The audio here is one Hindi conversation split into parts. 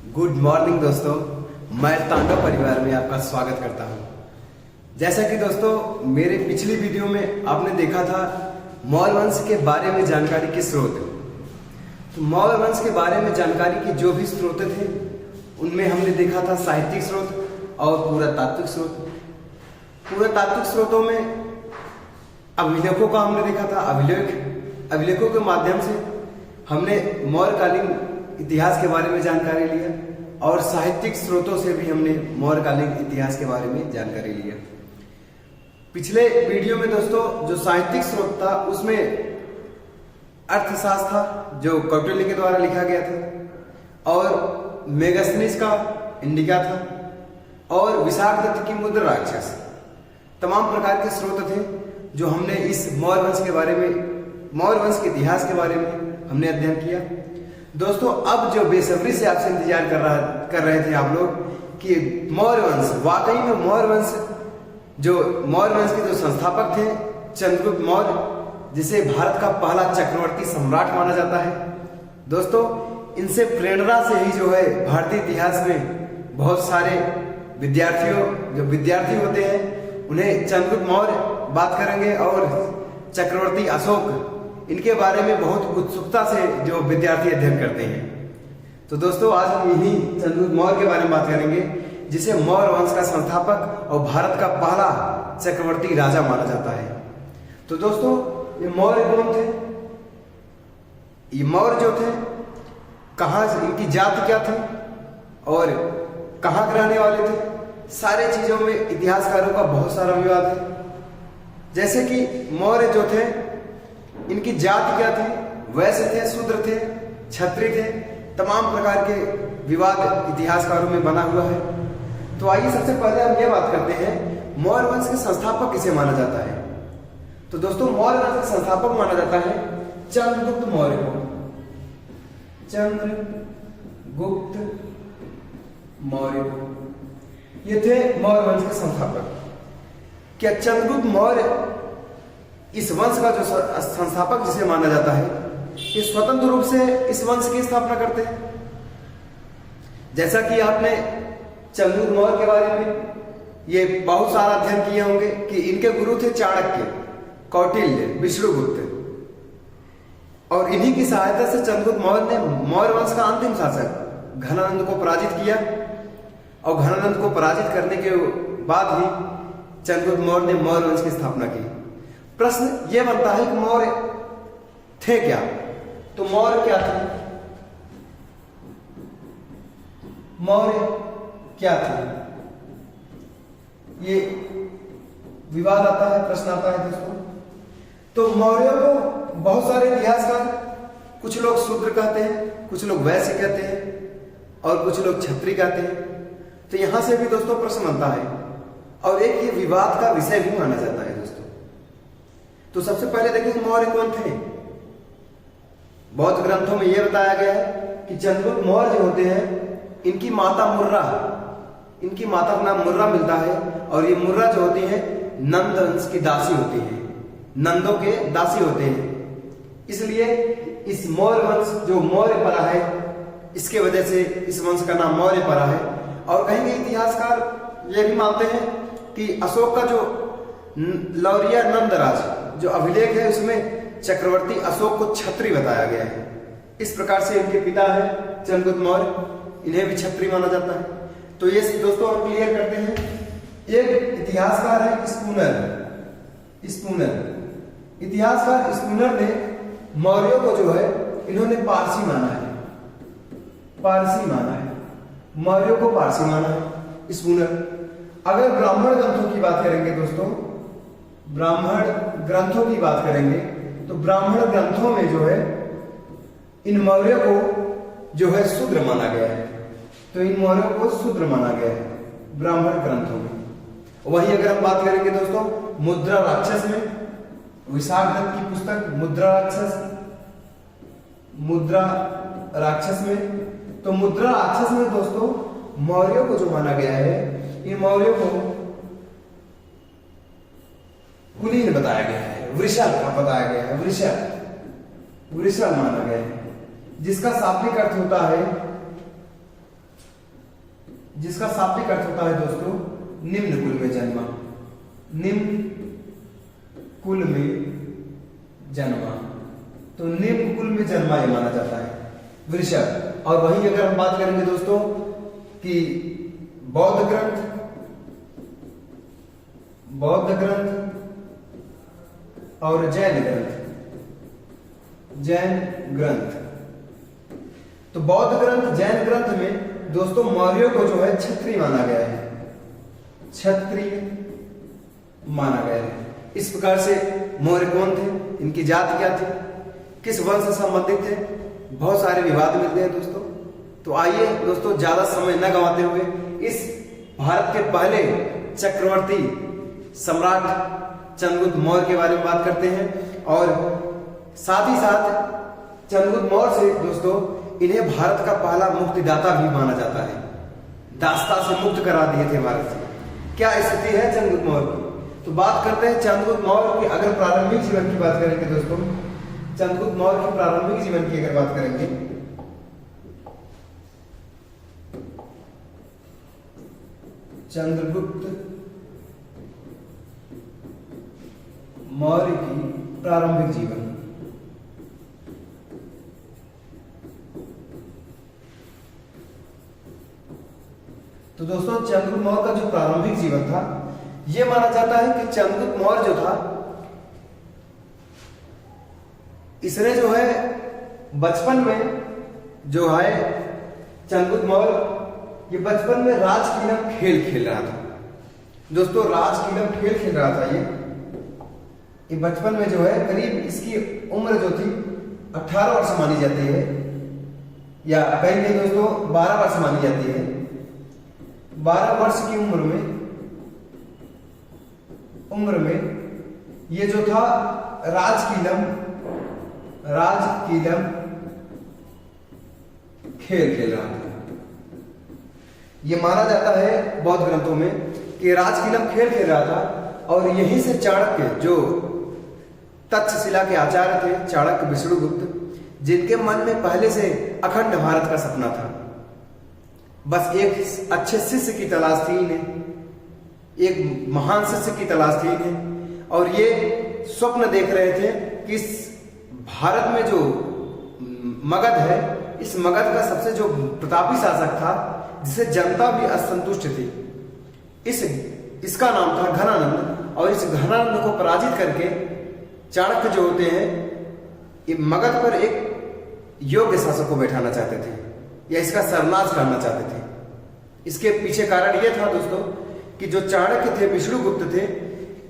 गुड मॉर्निंग दोस्तों, मैं तांडव परिवार में आपका स्वागत करता हूं। जैसा कि दोस्तों मेरे पिछली वीडियो में आपने देखा था मौर्य वंश के बारे में जानकारी के स्रोत। तो मौर्य वंश के बारे में जानकारी के जो भी स्रोत थे उनमें हमने देखा था साहित्यिक स्रोत और पुरातात्विक स्रोत। पुरातात्विक स्रोतों में अभिलेखों का हमने देखा था। अभिलेखों के माध्यम से हमने मौर्यकालीन इतिहास के बारे में जानकारी लिया और साहित्यिक स्रोतों से भी हमने मौर्यकालीन इतिहास के बारे में जानकारी लिया। पिछले वीडियो में दोस्तों जो साहित्यिक स्रोत था उसमें अर्थशास्त्र था जो कौटिल्य के द्वारा लिखा गया था, और मेगास्थनीज का इंडिका था, और विशाखदत्त की मुद्रा राक्षस। तमाम प्रकार के स्रोत थे जो हमने इस मौर्य वंश के बारे में, मौर्य वंश के इतिहास के बारे में हमने अध्ययन किया। दोस्तों अब जो बेसब्री से आपसे इंतजार कर रहे थे आप लोग कि मौर्य वंश, वाकई में मौर्य वंश के जो संस्थापक थे चंद्रगुप्त मौर्य, जिसे भारत का पहला चक्रवर्ती सम्राट माना जाता है। दोस्तों इनसे प्रेरणा से ही जो है भारतीय इतिहास में बहुत सारे विद्यार्थी होते हैं उन्हें चंद्रगुप्त मौर्य बात करेंगे, और चक्रवर्ती अशोक, इनके बारे में बहुत उत्सुकता से जो विद्यार्थी अध्ययन करते हैं। तो दोस्तों आज हम इन्हीं चंद्रगुप्त मौर्य के बारे में बात करेंगे, जिसे मौर्य वंश का संस्थापक और भारत का पहला चक्रवर्ती राजा माना जाता है। तो दोस्तों ये मौर्य कौन थे? ये मौर्य जो थे कहाँ, इनकी जाति क्या थी और कहाँ के रहने वाले थे, सारे चीजों में इतिहासकारों का बहुत सारा विवाद है। जैसे कि मौर्य जो थे इनकी जाति क्या थी, वैश्य थे, शूद्र थे, क्षत्रिय थे, तमाम प्रकार के विवाद इतिहासकारों में बना हुआ है। तो आइए सबसे पहले हम ये बात करते हैं मौर्य वंश के संस्थापक किसे माना जाता है। तो दोस्तों मौर्य वंश के संस्थापक माना जाता है चंद्रगुप्त मौर्य को। चंद्रगुप्त मौर्य को, ये थे मौर्य वंश के संस्थापक। क्या चंद्रगुप्त मौर्य इस वंश का जो संस्थापक जिसे माना जाता है, ये स्वतंत्र रूप से इस वंश की स्थापना करते हैं? जैसा कि आपने चंद्रगुप्त मौर्य के बारे में ये बहुत सारा अध्ययन किए होंगे कि इनके गुरु थे चाणक्य, कौटिल्य, विष्णुगुप्त, और इन्हीं की सहायता से चंद्रगुप्त मौर्य ने मौर्य वंश का अंतिम शासक घनानंद को पराजित किया, और घनानंद को पराजित करने के बाद ही चंद्रगुप्त मौर्य ने मौर्य वंश की स्थापना की। प्रश्न यह बनता है कि मौर्य थे क्या? तो मौर्य क्या थे? मौर्य क्या थे? ये विवाद आता है, प्रश्न आता है दोस्तों। तो मौर्यों को बहुत सारे इतिहासकार, कुछ लोग शूद्र कहते हैं, कुछ लोग वैश्य कहते हैं, और कुछ लोग क्षत्रिय कहते हैं। तो यहां से भी दोस्तों प्रश्न बनता है, और एक ये विवाद का विषय भी माना जाता है दोस्तों। तो सबसे पहले देखिए मौर्य कौन थे। बौद्ध ग्रंथों में यह बताया गया है कि चंद्रगुप्त मौर्य जो होते हैं इनकी माता मुर्रा, इनकी माता का नाम मुर्रा मिलता है, और ये मुर्रा जो होती है नंद वंश की दासी होती है, नंदों के दासी होते हैं। इसलिए इस मौर्य वंश जो मौर्य परा है, इसके वजह से इस वंश का नाम मौर्य परा है। और कहेंगे इतिहासकार ये भी मानते हैं कि अशोक का जो लौरिया नंदराज जो अभिलेख है उसमें चक्रवर्ती अशोक को क्षत्रिय बताया गया है। इस प्रकार से इनके पिता है चंद्रगुप्त मौर्य, इन्हें भी क्षत्रिय माना जाता है। तो ये दोस्तों हम क्लियर करते हैं। एक इतिहासकार है स्पूनर। इतिहासकार स्पूनर ने मौर्यों को जो है इन्होंने पारसी माना है, मौर्यों को पारसी माना है स्पूनर। अगर ब्राह्मण ग्रंथों की बात करेंगे दोस्तों, ब्राह्मण ग्रंथों की बात करेंगे तो ब्राह्मण ग्रंथों में जो है इन मौर्यों को जो है शूद्र माना गया है। तो इन मौर्यों को शूद्र माना गया है ब्राह्मण ग्रंथों में। वही अगर हम बात करेंगे दोस्तों मुद्रा राक्षस में, विशाखदत्त की पुस्तक मुद्रा राक्षस में, तो मुद्रा राक्षस में दोस्तों मौर्यों को जो माना गया है, इन मौर्यों को कुलीन बताया गया है, वृषल बताया गया है, वृषल माना गया है, जिसका शाब्दिक अर्थ होता है जिसका शाब्दिक अर्थ होता है दोस्तों निम्न कुल में जन्मा, निम्न कुल में जन्मा। तो निम्न कुल में जन्मा ये माना जाता है वृषभ। और वहीं अगर हम बात करेंगे दोस्तों कि बौद्ध ग्रंथ और जैन ग्रंथ। तो बौद्ध ग्रंथ जैन ग्रंथ में दोस्तों मौर्यों को जो है क्षत्रिय माना गया है, क्षत्रिय माना गया है। इस प्रकार से मौर्य कौन थे, इनकी जाति क्या थी, किस वंश से संबंधित थे, बहुत सारे विवाद मिलते हैं दोस्तों। तो आइए दोस्तों ज्यादा समय न गंवाते हुए इस भारत के पहले चक्रवर्ती सम्राट चंद्रगुप्त मौर्य के बारे में बात करते हैं। और साथ ही साथ चंद्रगुप्त मौर्य से दोस्तों इन्हें भारत का पहला मुक्तिदाता भी माना जाता है, दासता से मुक्त करा दिए थे भारत से। क्या स्थिति है चंद्रगुप्त मौर्य की? तो बात करते हैं चंद्रगुप्त मौर्य की। अगर प्रारंभिक जीवन की बात करेंगे दोस्तों, चंद्रगुप्त मौर्य की प्रारंभिक जीवन की अगर बात करेंगे, चंद्रगुप्त मौर्य की प्रारंभिक जीवन। तो दोस्तों चंद्रगुप्त मौर्य का जो प्रारंभिक जीवन था यह माना जाता है कि चंद्रगुप्त मौर्य जो था इसने जो है बचपन में जो है चंद्रगुप्त मौर्य ये बचपन में राजकीलम खेल खेल रहा था दोस्तों, राजकीलम खेल खेल रहा था। ये बचपन में जो है करीब इसकी उम्र जो थी 18 वर्ष मानी जाती है, या कहीं कहीं दोस्तों 12 वर्ष मानी जाती है। 12 वर्ष की उम्र में ये जो था राजकीलम खेल खेल रहा था। ये माना जाता है बौद्ध ग्रंथों में कि राजकीलम खेल खेल रहा था। और यहीं से चाणक्य जो तक्षशिला के आचार्य थे, चाणक्य विष्णुगुप्त, जिनके मन में पहले से अखंड भारत का सपना था, बस एक अच्छे शिष्य की तलाश थी इन्हें, एक महान शिष्य की तलाश थी इन्हें। और ये स्वप्न देख रहे थे कि इस भारत में जो मगध है, इस मगध का सबसे जो प्रतापी शासक था जिसे जनता भी असंतुष्ट थी, इसका नाम था घनानंद। और इस घनानंद को पराजित करके चाणक्य जो होते हैं ये मगध पर एक योग्य शासक को बैठाना चाहते थे, या इसका सर्वनाश करना चाहते थे। इसके पीछे कारण यह था दोस्तों कि जो चाणक्य थे, विष्णुगुप्त थे,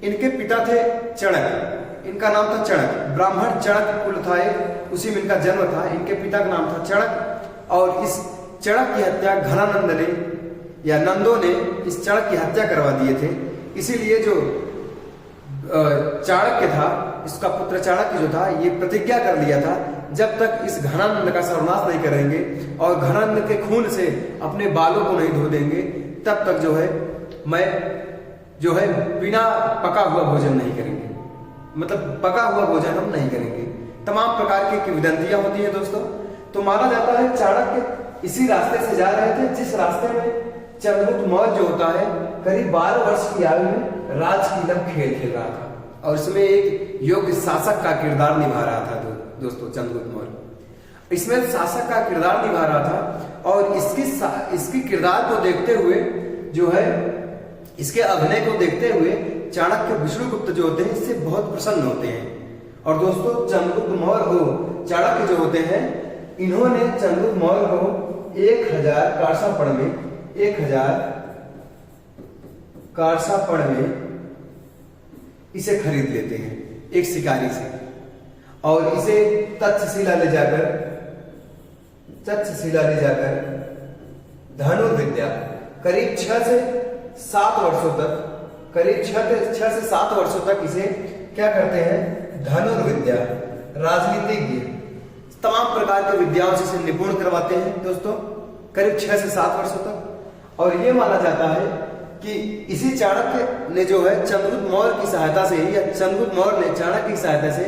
इनके पिता थे चणक, इनका नाम था चणक, ब्राह्मण चणक कुल था एक, उसी में इनका जन्म था। इनके पिता का नाम था चणक। और इस चणक की हत्या घनानंद ने या नंदों ने इस चणक की हत्या करवा दिए थे। इसीलिए जो चाणक्य था, इसका पुत्र चाणक्य जो था, ये प्रतिज्ञा कर लिया था जब तक इस घनानंद का सर्वनाश नहीं करेंगे और घनानंद के खून से अपने बालों को नहीं धो देंगे, तब तक जो है मैं जो है बिना पका हुआ भोजन नहीं करेंगे, मतलब पका हुआ भोजन हम नहीं करेंगे। तमाम प्रकार की किंवदंतियां होती है दोस्तों। तो माना जाता है चाणक्य इसी रास्ते से जा रहे थे जिस रास्ते में चंद्रगुप्त मौर्य जो होता है करीब 12 वर्ष की आयु में राजकीलम खेल खेल रहा था, और इसमें एक योग्य शासक का किरदार निभा रहा था दोस्तों चंद्रगुप्त मौर्य। इसमें शासक का किरदार निभा रहा था। और इसकी किरदार को देखते हुए जो है, इसके अभिनय को देखते हुए चाणक्य विष्णुगुप्त जो होते हैं इससे बहुत प्रसन्न होते हैं। और दोस्तों चंद्रगुप्त मौर्य को चाणक्य जो होते हैं, इन्होंने चंद्रगुप्त मौर्य को 1000 कारसापड़ में इसे खरीद लेते हैं एक शिकारी से, और इसे तक्षशिला ले जाकर धनुर्विद्या करीब 6 से 7 वर्षों तक इसे क्या करते हैं, धनुर्विद्या, राजनीतिज्ञ, तमाम प्रकार के विद्याओं से इसे निपुण करवाते हैं दोस्तों, करीब 6 से 7 वर्षों तक। और यह माना जाता है कि इसी चाणक्य ने जो है चंद्रगुप्त मौर्य की सहायता से, या चंद्रगुप्त मौर्य ने चाणक्य की सहायता से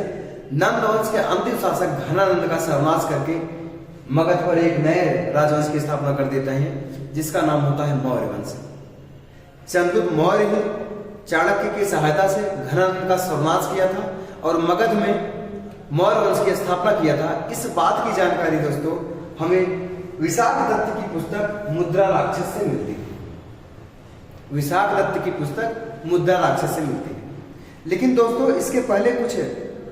नंद वंश के अंतिम शासक घनानंद का सर्वनाश करके मगध पर एक नए राजवंश की स्थापना कर देते हैं जिसका नाम होता है मौर्य वंश। चंद्रगुप्त मौर्य ने चाणक्य की सहायता से घनानंद का सर्वनाश किया था और मगध में मौर्य वंश की स्थापना किया था। इस बात की जानकारी दोस्तों हमें विशाख दत्त की पुस्तक मुद्रा राक्षस से मिलती है। विशाख दत्त की पुस्तक मुद्रा राक्षस से मिलती है। लेकिन दोस्तों इसके पहले कुछ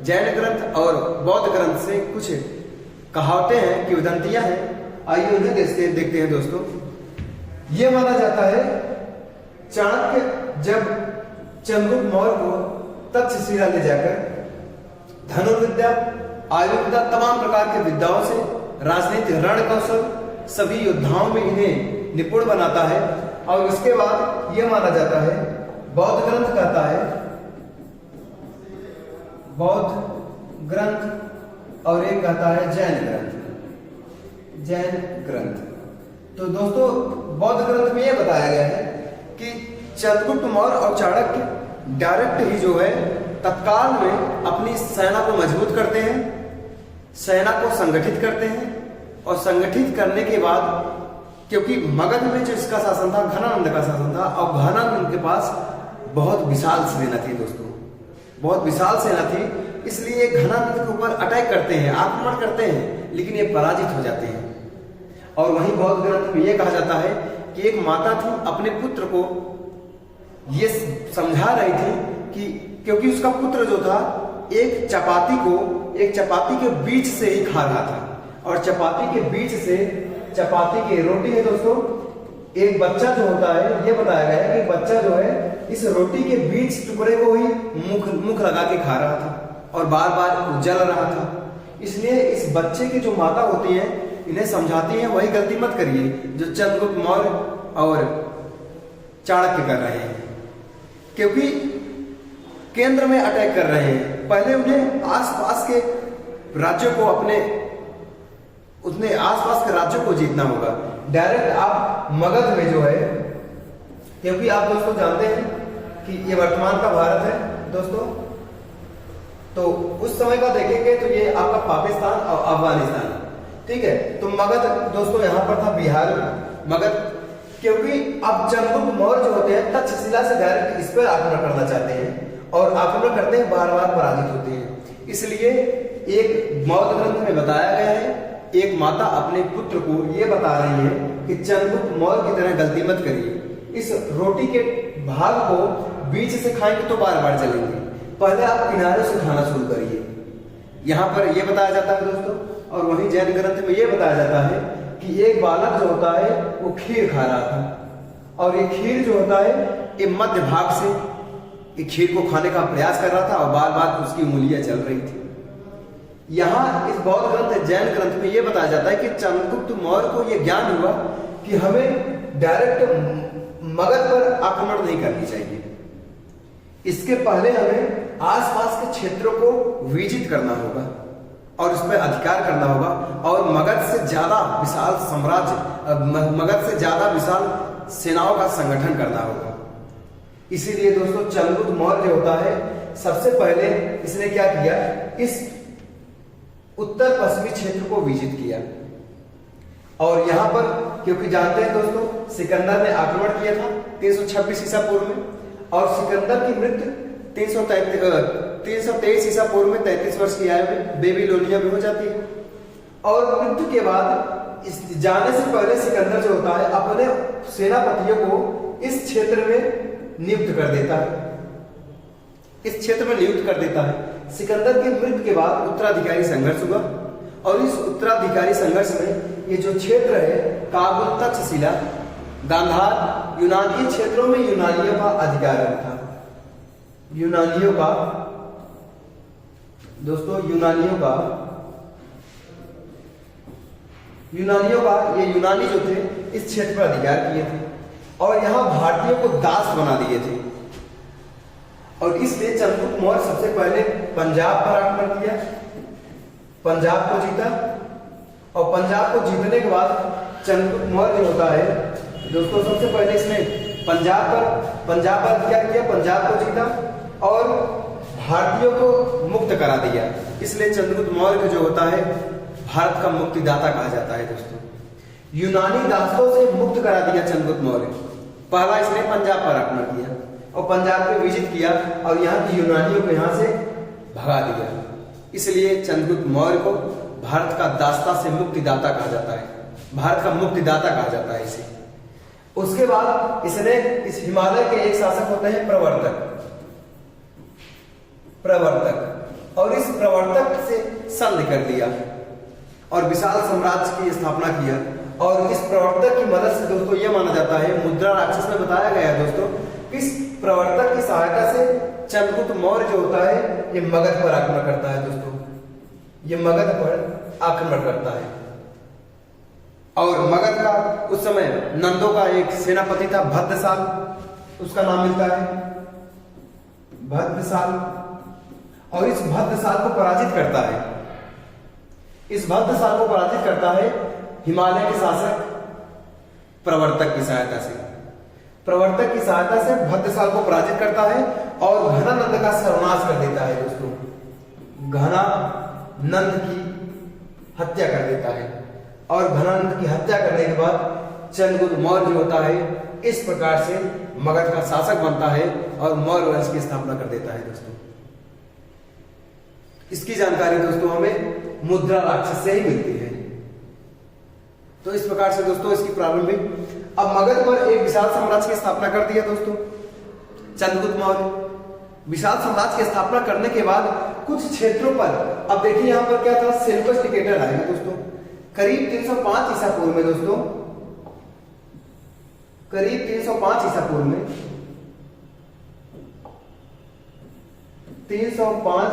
जैन ग्रंथ और बौद्ध ग्रंथ से कुछ कहावतें हैं, किंवदंतियां हैं, आइए उन्हें देखते हैं दोस्तों। यह माना जाता है चाणक्य जब चंद्रगुप्त मौर्य को तक्षशिला ले जाकर धनुर्विद्या, आयुर्विद्या, तमाम प्रकार के विद्याओं से राजनीतिक रण कौशल सभी योद्धाओं में इन्हें निपुण बनाता है। और उसके बाद यह माना जाता है, बौद्ध ग्रंथ कहता है, बौद्ध ग्रंथ और एक कहता है जैन ग्रंथ। जैन ग्रंथ तो दोस्तों बौद्ध ग्रंथ में यह बताया गया है कि चंद्रगुप्त मौर्य और चाणक्य डायरेक्ट ही जो है तत्काल में अपनी सेना को मजबूत करते हैं, सेना को संगठित करते हैं और संगठित करने के बाद, क्योंकि मगध में जो इसका शासन था घनानंद का शासन था और घनानंद के पास बहुत विशाल सेना थी दोस्तों, बहुत विशाल सेना थी, इसलिए घनानंद के ऊपर अटैक करते हैं, आक्रमण करते हैं, लेकिन ये पराजित हो जाते हैं। और वहीं बौद्ध ग्रंथ में यह कहा जाता है कि एक माता थी अपने पुत्र को ये समझा रही थी कि क्योंकि उसका पुत्र जो था एक चपाती के बीच से ही खा रहा था और चपाती के बीच से चपाती की रोटी है दोस्तों, एक बच्चा जो होता है ये बताया गया है कि बच्चा जो है इस रोटी के बीच टुकड़े को ही मुख लगा के खा रहा था और बार बार जल रहा था। इसलिए इस बच्चे की जो माता होती है इन्हें समझाती है वही गलती मत करिए जो चंद्रगुप्त मौर्य और चाणक्य कर रहे हैं, क्योंकि केंद्र में अटैक कर रहे हैं। पहले उन्हें आसपास के राज्यों को आसपास के राज्यों को जीतना होगा। डायरेक्ट आप मगध में जो है, क्योंकि आप दोस्तों जानते हैं कि ये वर्तमान का भारत है दोस्तों, तो उस समय का देखेंगे तो ये आपका पाकिस्तान और अफगानिस्तान, ठीक है। तो मगध दोस्तों यहाँ पर था बिहार मगध, क्योंकि अब चंद्रगुप्त मौर्य जो होते हैं तक्षशिला से डायरेक्ट इस पर आक्रमण करना चाहते हैं और आक्रमण करते हैं, बार बार पराजित होते हैं। इसलिए एक बौद्ध ग्रंथ में बताया गया है, एक माता अपने पुत्र को यह बता रही है कि चंद्रगुप्त मौर्य की तरह गलती मत करिए, इस रोटी के भाग को बीच से खाएंगे तो बार बार जलेंगे, पहले आप किनारे से खाना शुरू करिए। यहाँ पर यह बताया जाता है दोस्तों। और वहीं जैन ग्रंथ में यह बताया जाता है कि एक बालक जो होता है वो खीर खा रहा था और ये खीर जो होता है ये मध्य भाग से ये खीर को खाने का प्रयास कर रहा था और बार बार उसकी उंगलियां चल रही थी। यहाँ इस बौद्ध ग्रंथ जैन ग्रंथ में यह बताया जाता है कि चंद्रगुप्त मौर्य को यह ज्ञान हुआ कि हमें डायरेक्ट मगध पर आक्रमण नहीं करनी चाहिए, इसके पहले हमें आसपास के क्षेत्रों को विजित करना होगा और उस पर अधिकार करना होगा और मगध से ज्यादा विशाल साम्राज्य, मगध से ज्यादा विशाल सेनाओं का संगठन करना होगा। इसीलिए दोस्तों चंद्रगुप्त मौर्य जो होता है सबसे पहले इसने क्या किया, इस उत्तर पश्चिमी क्षेत्र को विजित किया। और यहाँ पर क्योंकि जानते हैं दोस्तों सिकंदर ने आक्रमण किया था 326 ईसा पूर्व में और सिकंदर की मृत्यु 323 ईसा पूर्व में 33 वर्ष की आयु में बेबीलोनिया में हो जाती है। और मृत्यु के बाद इस जाने से पहले सिकंदर जो होता है अपने सेनापतियों को इस क्षेत्र में नियुक्त कर देता है, इस क्षेत्र में नियुक्त कर देता है। सिकंदर की मृत्यु के बाद उत्तराधिकारी संघर्ष हुआ और इस उत्तराधिकारी संघर्ष में ये जो क्षेत्र है काबुल, तक्षशिला, गांधार, यूनानी क्षेत्रों में यूनानियों का अधिकार था। यूनानियों का दोस्तों यूनानियों का ये यूनानी जो थे इस क्षेत्र पर अधिकार किए थे और यहाँ भारतीयों को दास बना दिए थे। और इसलिए चंद्रगुप्त मौर्य सबसे पहले पंजाब पर आक्रमण किया, पंजाब को जीता और पंजाब को जीतने के बाद चंद्रगुप्त मौर्य जो होता है दोस्तों सबसे पहले इसने पंजाब पर क्या किया, पंजाब को जीता और भारतीयों को मुक्त करा दिया। इसलिए चंद्रगुप्त मौर्य जो होता है भारत का मुक्तिदाता कहा जाता है दोस्तों। यूनानी दासों से मुक्त करा दिया चंद्रगुप्त मौर्य। पहला इसने पंजाब पर आक्रमण किया और पंजाब पे विजिट किया और यहाँ की यूनानियों को यहाँ से भगा दिया। इसलिए चंद्रगुप्त मौर्य को भारत का दास्ता से मुक्तिदाता कहा जाता है, भारत का मुक्तिदाता कहा जाता है इसे। उसके बाद इसने इस हिमालय के एक शासक होते हैं प्रवर्तक, और इस प्रवर्तक से संधि कर दिया और विशाल साम्राज्य की स्थापना किया। और इस प्रवर्तक की मदद से दोस्तों यह माना जाता है, मुद्रा राक्षस में बताया गया है दोस्तों, इस प्रवर्तक की सहायता से चंद्रगुप्त मौर्य जो होता है ये मगध पर आक्रमण करता है दोस्तों, ये मगध पर आक्रमण करता है। और मगध का उस समय नंदों का एक सेनापति था भद्रसाल, उसका नाम मिलता है भद्रसाल, और इस भद्रसाल को पराजित करता है। इस भद्रसाल को पराजित करता है हिमालय के शासक प्रवर्तक की सहायता से। प्रवर्तक की सहायता से भद्रसाल को पराजित करता है और घनानंद का सर्वनाश कर देता है दोस्तों, घनानंद की हत्या कर देता है। और घनानंद की हत्या करने के बाद चंद्रगुप्त मौर्य जो होता है इस प्रकार से मगध का शासक बनता है और मौर्य वंश की स्थापना कर देता है दोस्तों। इसकी जानकारी दोस्तों हमें मुद्रा राक्षस से ही मिलती है। तो इस प्रकार से दोस्तों इसकी प्रारंभिक, अब मगध पर एक विशाल साम्राज्य की स्थापना कर दी है दोस्तों चंद्रगुप्त मौर्य। विशाल साम्राज्य की स्थापना करने के बाद कुछ क्षेत्रों पर, अब देखिए यहां पर क्या था, सेल्यूकस निकेटर आएगा दोस्तों करीब 305 ईसा पूर्व में दोस्तों, करीब 305 ईसा पूर्व में, 305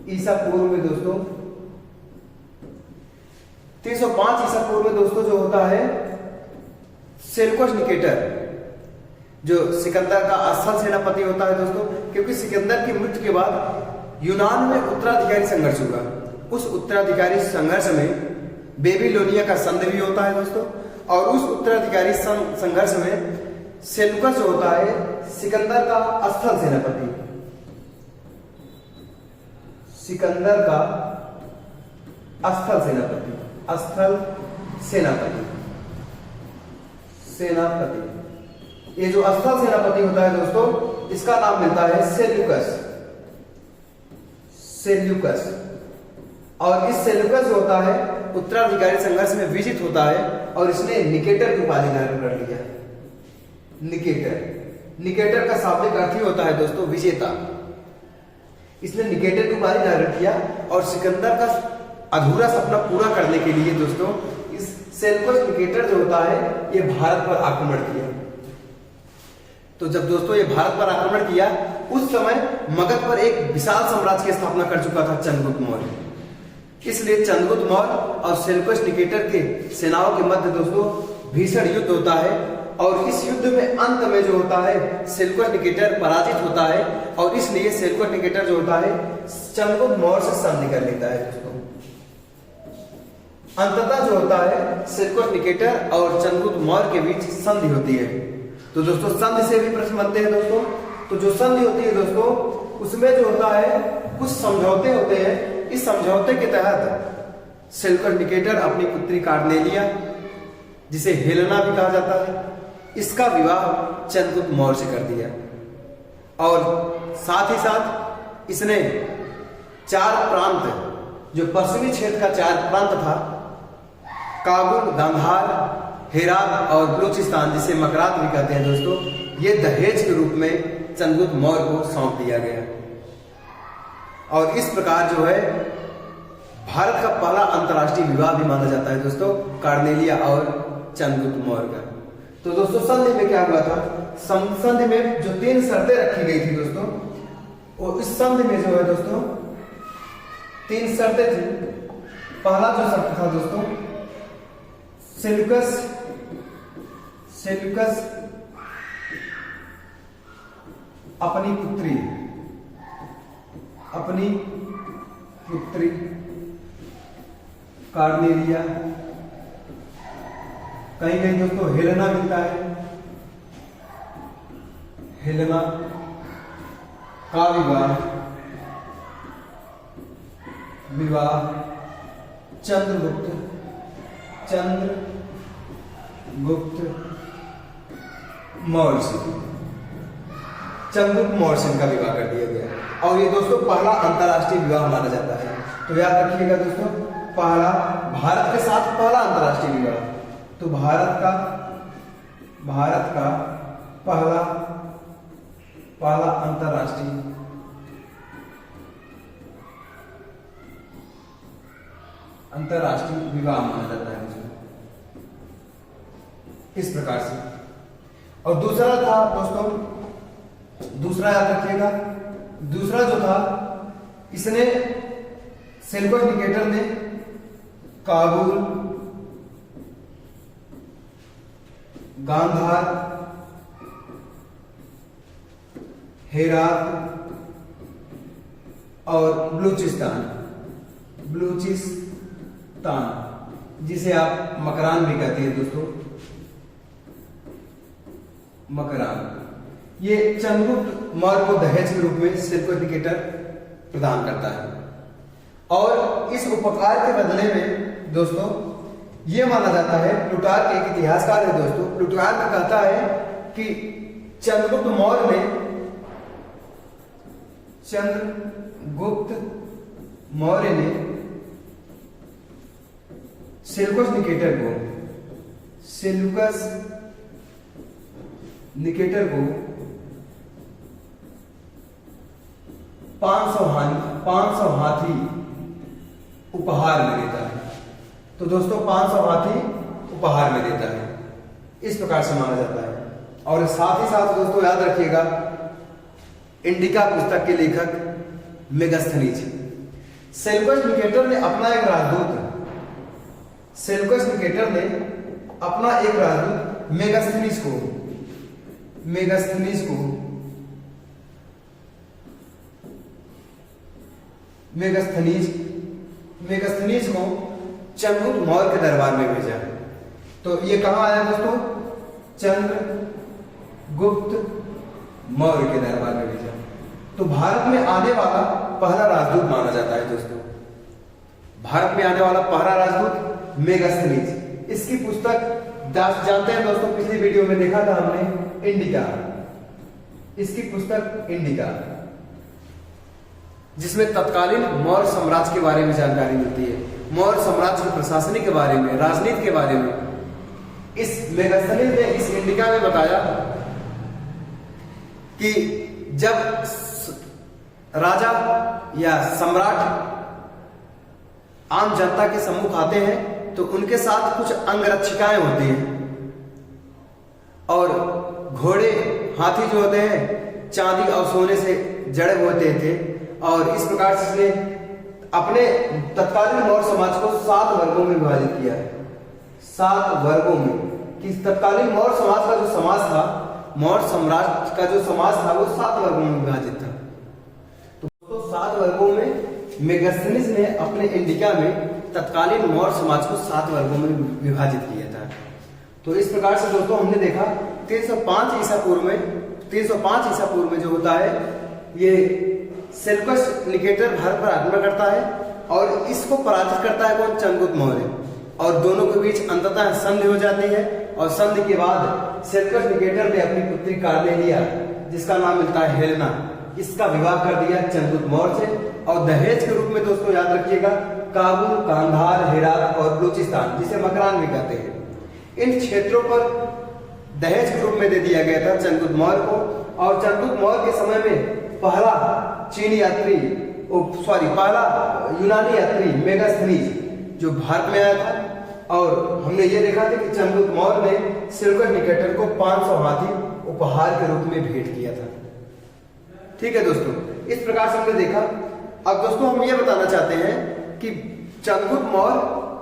ईसा पूर्व में दोस्तों, 305 ईसा पूर्व में दोस्तों जो होता है सेल्यूकस निकेटर, जो सिकंदर का असल सेनापति होता है दोस्तों, क्योंकि सिकंदर की मृत्यु के बाद यूनान में उत्तराधिकारी संघर्ष हुआ। उस उत्तराधिकारी संघर्ष में बेबीलोनिया का संधि भी होता है दोस्तों, और उस उत्तराधिकारी संघर्ष में सेल्यूकस जो होता है सिकंदर का अस्थल सेनापति, सिकंदर का अस्थल सेनापति, अस्थल सेनापति, सेनापति, ये जो अस्थल सेनापति होता है दोस्तों इसका नाम मिलता है सेल्यूकस, सेल्यूकस। और इस सेल्यूकस जो होता है उत्तराधिकारी संघर्ष में विजित होता है और इसने निकेटर की उपाधि धारण कर लिया। निकेटर, निकेटर का शाब्दिक अर्थ ही होता है दोस्तों विजेता। इसने निकेटर की उपाधि धारण किया और सिकंदर का अधूरा सपना पूरा करने के लिए दोस्तों इस सेल्यूकस निकेटर जो होता है ये भारत पर आक्रमण किया। तो जब दोस्तों ये भारत पर आक्रमण किया उस समय मगध पर एक विशाल साम्राज्य की स्थापना कर चुका था चंद्रगुप्त मौर्य। इसलिए चंद्रगुप्त मौर्य और सेल्यूकस निकेटर के सेनाओं के मध्य दोस्तों भीषण युद्ध होता है और इस युद्ध में अंत में जो होता है सेल्यूकस निकेटर पराजित होता है और इसलिए सेल्यूकस निकेटर जो होता है चंद्रगुप्त मौर्य से संधि कर लेता है दोस्तों। अंततः जो होता है सेल्यूकस निकेटर और चंद्रगुप्त मौर्य के बीच संधि होती है। तो दोस्तों संधि से भी प्रश्न बनते हैं दोस्तों। तो जो संधि होती है दोस्तों उसमें जो होता है कुछ समझौते होते हैं। इस समझौते के तहत सेल्यूकस निकेटर अपनी पुत्री कार्नेलिया, जिसे हेलेना भी कहा जाता है, इसका विवाह चंद्रगुप्त मौर्य से कर दिया और साथ ही साथ इसने 4 प्रांत, जो पश्चिमी क्षेत्र का 4 प्रांत था, काबुल, गांधार, हेरात और बलूचिस्तान, जिसे मकरात भी कहते हैं दोस्तों, ये दहेज के रूप में चंद्रगुप्त मौर्य को सौंप दिया गया। और इस प्रकार जो है भारत का पहला अंतर्राष्ट्रीय विवाह भी माना जाता है दोस्तों कार्नेलिया और चंद्रगुप्त मौर्य का। तो दोस्तों संधि में क्या हुआ था, संधि में जो 3 शर्तें रखी गई थी दोस्तों, और इस संधि में जो है दोस्तों 3 शर्तें थी। पहला जो शर्त था दोस्तों सेल्यूकस अपनी पुत्री कार्नेलिया, कहीं कहीं दोस्तों हेलेना मिलता है, हेलेना का विवाह चंद्रगुप्त मौर्य। चंद्रगुप्त मौर्य का विवाह कर दिया गया और ये दोस्तों पहला अंतरराष्ट्रीय विवाह माना जाता है। तो याद रखिएगा दोस्तों, पहला भारत के साथ पहला अंतरराष्ट्रीय विवाह। तो भारत का पहला अंतरराष्ट्रीय विवाह माना जाता है इस प्रकार से। और दूसरा था दोस्तों, दूसरा याद रखिएगा, दूसरा जो था इसने सेल्यूकस निकेटर ने काबुल, गांधार, हेरात और बलूचिस्तान जिसे आप मकरान भी कहते हैं दोस्तों, मकरान, ये चंद्रगुप्त मौर्य को दहेज के रूप में सेल्यूकस निकेटर प्रदान करता है। और इस उपकार के बदले में दोस्तों ये माना जाता है, प्लूटार्क एक इतिहासकार है दोस्तों, प्लूटार्क कहता है कि चंद्रगुप्त मौर्य ने सेल्यूकस निकेटर को 500 हाथी उपहार में देता है। तो दोस्तों 500 हाथी उपहार में देता है, इस प्रकार से माना जाता है। और साथ ही साथ दोस्तों याद रखिएगा, इंडिका पुस्तक के लेखक मेगास्थनीज, सेल्यूकस निकेटर ने अपना एक राजदूत मेगास्थनीज को चंद्रगुप्त मौर्य के दरबार में भेजा। तो ये कहां आया दोस्तों? चंद्रगुप्त मौर्य के दरबार में भेजा। तो भारत में आने वाला पहला राजदूत माना जाता है दोस्तों, भारत में आने वाला पहला राजदूत मेगास्थनीज। इसकी पुस्तक जानते हैं दोस्तों, पिछली वीडियो में देखा था हमने, इंडिका। इसकी पुस्तक इंडिका, जिसमें तत्कालीन मौर्य साम्राज्य के बारे में जानकारी मिलती है, मौर्य साम्राज्य के प्रशासनिक के बारे में, राजनीति के बारे में। इस मेगास्थनीज ने इस इंडिका में बताया कि जब राजा या सम्राट आम जनता के सम्मुख आते हैं तो उनके साथ कुछ अंगरक्षिकाएं होती हैं, और घोड़े, हाथी जो होते हैं चांदी और सोने से जड़े होते थे। और इस प्रकार से इसने अपने तत्कालीन मौर्य समाज को 7 वर्गों में विभाजित किया, 7 वर्गों में। कि तत्कालीन मौर्य समाज का जो समाज था, मौर्य साम्राज्य का जो समाज था, वो 7 वर्गों में विभाजित था। तो 7 वर्गों में मेगास्थनीज ने अपने इंडिका में तत्कालीन मौर्य समाज को 7 वर्गों में विभाजित किया था। तो इस प्रकार से दोस्तों हमने देखा 305 ईसा पूर्व में जो होता है, ये सेल्यूकस निकेटर भारत पर आक्रमण करता है और इसको पराजित करता है कौन? चंद्रगुप्त मौर्य। और दोनों के बीच अंततः संधि हो जाती है, और संधि के बाद सेल्यूकस निकेटर ने अपनी पुत्री कार्नेलिया, जिसका नाम मिलता है हेलेना, इसका विवाह कर दिया चंद्रगुप्त मौर्य से। और दहेज के रूप में दोस्तों याद रखिएगा, काबुल, गांधार, हेरात और बलूचिस्तान, जिसे मकरान भी कहते हैं, इन क्षेत्रों पर दहेज के रूप में दे दिया गया था चंद्रगुप्त मौर्य को। और चंद्रगुप्त मौर्य के समय में पहला यूनानी यात्री मेगास्थनीज जो भारत में आया था। और हमने ये देखा था कि चंद्रगुप्त मौर्य ने सेल्यूकस निकेटर को 500 हाथी उपहार के रूप में भेंट किया था। ठीक है दोस्तों, इस प्रकार से हमने देखा। अब दोस्तों हम ये बताना चाहते हैं कि चंद्रगुप्त मौर्य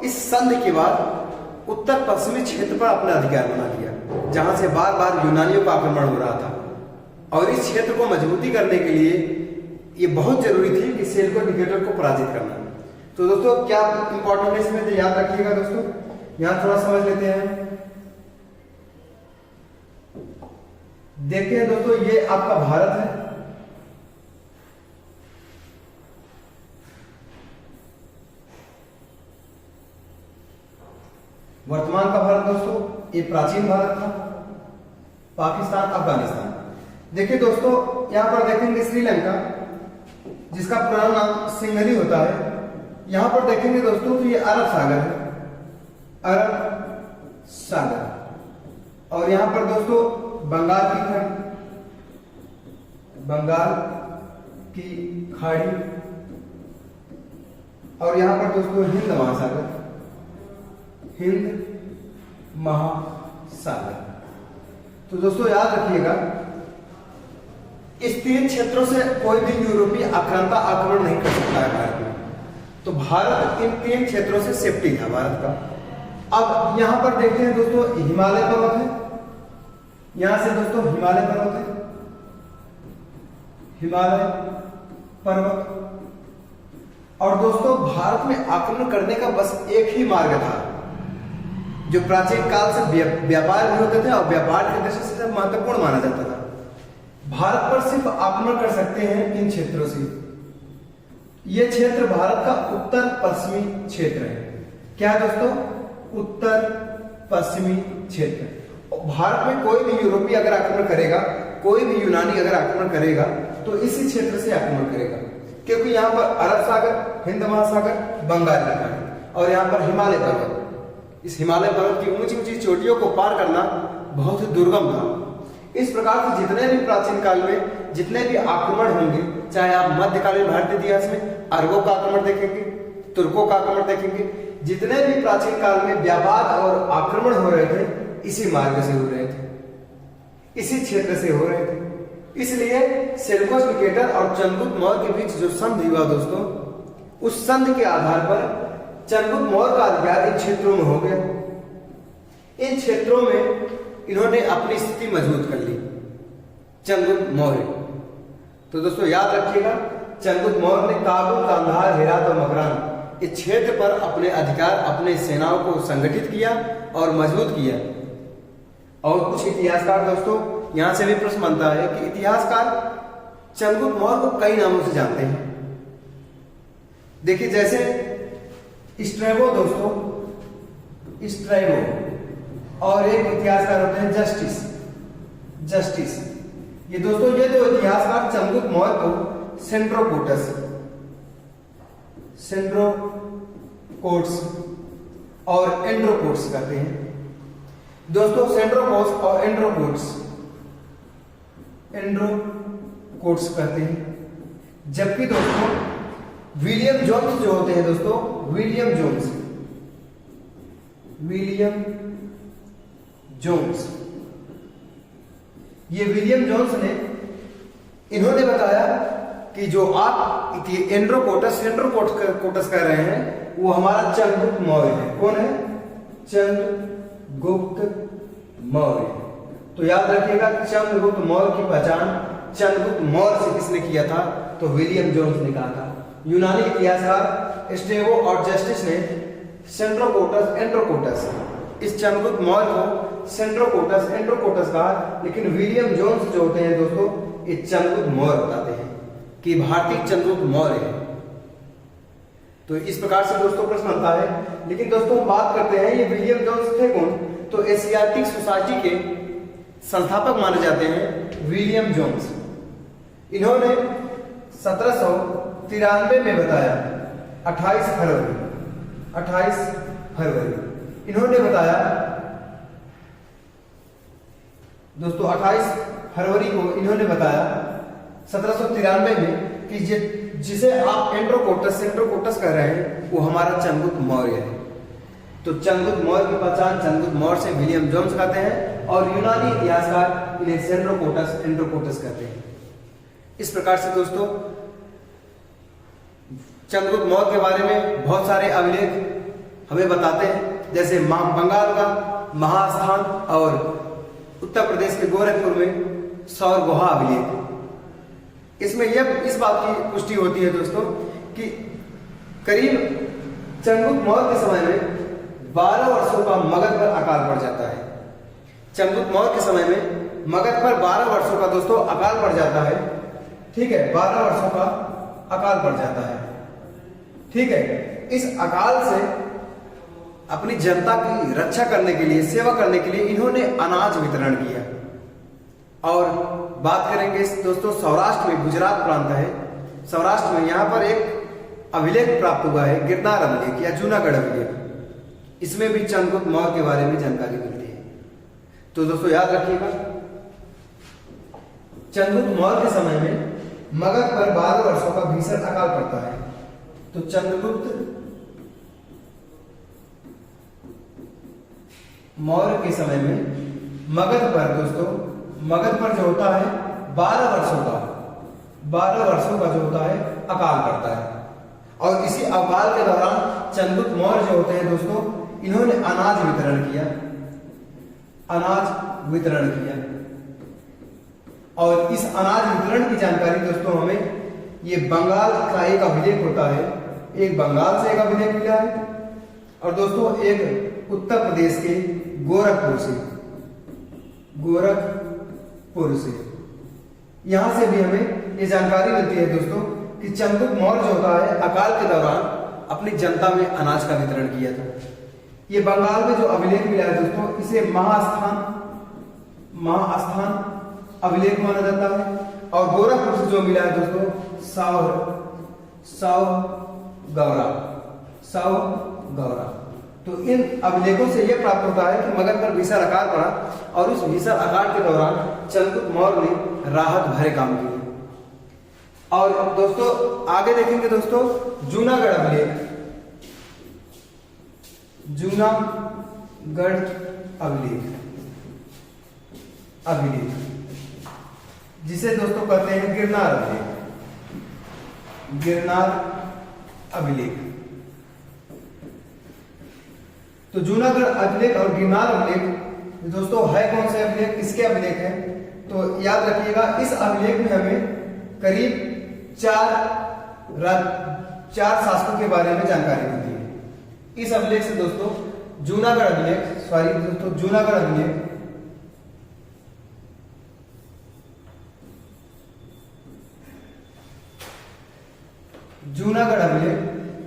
इस संधि के बाद उत्तर पश्चिमी क्षेत्र पर अपना अधिकार बना लिया, जहां से बार बार यूनानियों का आक्रमण हो रहा था। और इस क्षेत्र को मजबूती करने के लिए ये बहुत जरूरी थी कि सेल्यूकस निकेटर को पराजित करना। तो दोस्तों क्या इंपॉर्टेंट है इसमें, तो याद रखिएगा दोस्तों, यहां थोड़ा समझ लेते हैं। देखते हैं दोस्तों, ये आपका भारत है, वर्तमान का भारत दोस्तों, ये प्राचीन भारत था। पाकिस्तान, अफगानिस्तान। देखिए दोस्तों, यहाँ पर देखेंगे श्रीलंका, जिसका पुराना नाम सिंघली होता है। यहाँ पर देखेंगे दोस्तों तो ये अरब सागर है, अरब सागर। और यहाँ पर दोस्तों बंगाल की खाड़ी, बंगाल की खाड़ी। और यहाँ पर दोस्तों हिंद महासागर, हिंद महासागर। तो दोस्तों याद रखिएगा, इस 3 क्षेत्रों से कोई भी यूरोपीय आक्रांता आक्रमण नहीं कर सकता है भारत में। तो भारत इन 3 क्षेत्रों से सेफ्टी था भारत का। अब यहां पर देखते हैं दोस्तों, हिमालय पर्वत है, यहां से दोस्तों हिमालय पर्वत है, हिमालय पर्वत। और दोस्तों भारत में आक्रमण करने का बस एक ही मार्ग था, जो प्राचीन काल से व्यापार भी होते थे और व्यापार की दृष्टि से महत्वपूर्ण माना जाता था। भारत पर सिर्फ आक्रमण कर सकते हैं इन क्षेत्रों से। यह क्षेत्र भारत का उत्तर पश्चिमी क्षेत्र है। क्या है दोस्तों? उत्तर पश्चिमी क्षेत्र। भारत में कोई भी यूरोपीय अगर आक्रमण करेगा, कोई भी यूनानी अगर आक्रमण करेगा, तो इसी क्षेत्र से आक्रमण करेगा, क्योंकि यहाँ पर अरब सागर, हिंद महासागर, बंगाल की खाड़ी और यहाँ पर हिमालय पर्वत। इस हिमालय पर्वत की ऊंची ऊंची चोटियों को पार करना बहुत ही दुर्गम था। इस प्रकार से जितने भी प्राचीन काल में जितने भी आक्रमण होंगे, चाहे आप मध्यकालीन भारतीय इतिहास में अरबों का आक्रमण देखेंगे, तुर्कों का आक्रमण देखेंगे, जितने भी प्राचीन काल में व्यापार और आक्रमण हो रहे थे, इसी मार्ग से हो रहे थे, इसी क्षेत्र से हो रहे थे। इसलिए सेल्यूकस निकेटर और चंद्रगुप्त मौर्य के बीच जो संधि हुआ दोस्तों, उस संधि के आधार पर चंद्रगुप्त मौर्य का अधिकार इन क्षेत्रों में हो गया। इन क्षेत्रों में इन्होंने अपनी स्थिति मजबूत कर ली, चंद्रगुप्त मौर्य। तो दोस्तों याद रखिएगा, चंद्रगुप्त मौर्य ने काबुल, कांधार, हेरात और मकरान इस क्षेत्र पर अपने अधिकार, अपने सेनाओं को संगठित किया और मजबूत किया। और कुछ इतिहासकार दोस्तों, यहां से भी प्रश्न बनता है कि इतिहासकार चंद्रगुप्त मौर्य को कई नामों से जानते हैं। देखिए जैसे स्ट्रैबो दोस्तों, स्ट्रैबो, और एक इतिहासकार होते हैं जस्टिस, जस्टिस। ये दोस्तों ये दो इतिहासकार चंद्रगुप्त मौर्य को सेंड्रोकोटस, सेंड्रोकोट्स और एंड्रोकोट्स कहते हैं। दोस्तों सेंड्रोकोट्स और एंड्रोकोट्स, एंड्रोकोट्स कहते हैं। जबकि दोस्तों विलियम जोन्स जो होते हैं दोस्तों, विलियम जोन्स, विलियम जोन्स, ये विलियम जोन्स ने इन्होंने बताया कि जो आप एंड्रोकोटस, सेंड्रोकोटस कह रहे हैं, वो हमारा चंद्रगुप्त मौर्य है। कौन है? चंद्रगुप्त मौर्य। तो याद रखिएगा, चंद्रगुप्त मौर्य की पहचान चंद्रगुप्त मौर्य से किसने किया था? तो विलियम जोन्स ने कहा था। यूनानी इतिहासकार स्ट्रैबो और जस्टिस ने सेंड्रोकोटस, एंड्रोकोटस, इस चंद्रगुप्त मौर्य को सेंड्रोकोटस, एंड्रोकोटस कहा, लेकिन विलियम जोन्स जो होते हैं दोस्तों, ये चंद्रगुप्त मौर्य बताते हैं कि भारतीय चंद्रगुप्त मौर्य है। तो इस प्रकार से दोस्तों प्रश्न आता है। लेकिन दोस्तों हम बात करते हैं, ये विलियम जोन्स थे कौन? तो एशियाटिक सोसाइटी के संस्थापक माने जाते हैं विलियम जोन्स। इन्होंने 1793 में बताया, 28 फरवरी इन्होंने बताया दोस्तों, 28 फरवरी को इन्होंने बताया 1793 में कि जिसे आप एंड्रोकोटस, सेंड्रोकोटस कह रहे हैं, वो हमारा चंद्रगुप्त मौर्य है। तो चंद्रगुप्त मौर्य की पहचान चंद्रगुप्त मौर्य से विलियम जोन्स कहते हैं और यूनानी इतिहासकार इन्हें सेंड्रोकोटस, एंड्रोकोटस कहते हैं। इस प्रकार से दोस्तों चंद्रगुप्त मौर्य के बारे में बहुत सारे अभिलेख हमें बताते हैं, जैसे बंगाल का महास्थान और उत्तर प्रदेश के गोरखपुर में सौर गुहा अभिलेख। इसमें यह इस बात की पुष्टि होती है दोस्तों कि करीब चंद्रगुप्त मौर्य के समय में 12 वर्षों का मगध पर अकाल पड़ जाता है। चंद्रगुप्त मौर्य के समय में मगध पर 12 वर्षों का दोस्तों अकाल पड़ जाता है। ठीक है, 12 वर्षों का अकाल पड़ जाता है। ठीक है, इस अकाल से अपनी जनता की रक्षा करने के लिए, सेवा करने के लिए इन्होंने अनाज वितरण किया। और बात करेंगे दोस्तों सौराष्ट्र में, गुजरात प्रांत है सौराष्ट्र में, यहाँ पर एक अभिलेख प्राप्त हुआ है, गिरनार अभिलेख या जूनागढ़ अभिलेख। इसमें भी चंद्रगुप्त मौर्य के बारे में जानकारी मिलती है। तो दोस्तों याद रखिएगा, चंद्रगुप्त मौर्य के समय में मगध पर 12 वर्षों का भीषण अकाल पड़ता है। तो चंद्रगुप्त मौर्य के समय में मगध पर दोस्तों, मगध पर जो होता है 12 वर्षों का जो होता है अकाल पड़ता है। और इसी अकाल के दौरान चंद्रगुप्त मौर्य जो होते हैं दोस्तों, इन्होंने अनाज वितरण किया। और इस अनाज वितरण की जानकारी दोस्तों हमें ये बंगाल का एक अभिलेख होता है, एक बंगाल से एक अभिलेख मिला है, और दोस्तों एक उत्तर प्रदेश के गोरखपुर से, यहां से भी हमें ये जानकारी मिलती है दोस्तों कि चंद्रगुप्त मौर्य जो होता है अकाल के दौरान अपनी जनता में अनाज का वितरण किया था। ये बंगाल में जो अभिलेख मिला है दोस्तों, इसे महास्थान अभिलेख माना जाता है। और गोरखपुर से जो मिला है दोस्तों सौ गौरा। तो इन अभिलेखों से यह प्राप्त होता है कि मगध पर भीषण अकाल पड़ा, और उस भीषण अकाल के दौरान चंद्रगुप्त मौर्य ने राहत भरे काम किए। और दोस्तों आगे देखेंगे दोस्तों जूनागढ़ अभिलेख, जिसे दोस्तों कहते हैं गिरनार अभिलेख। तो जूनागढ़ अभिलेख और गिरनार अभिलेख दोस्तों है कौन से अभिलेख, किसके अभिलेख है? तो याद रखिएगा, इस अभिलेख में हमें करीब चार शासकों के बारे में जानकारी मिलती है। इस अभिलेख से दोस्तों जूनागढ़ अभिलेख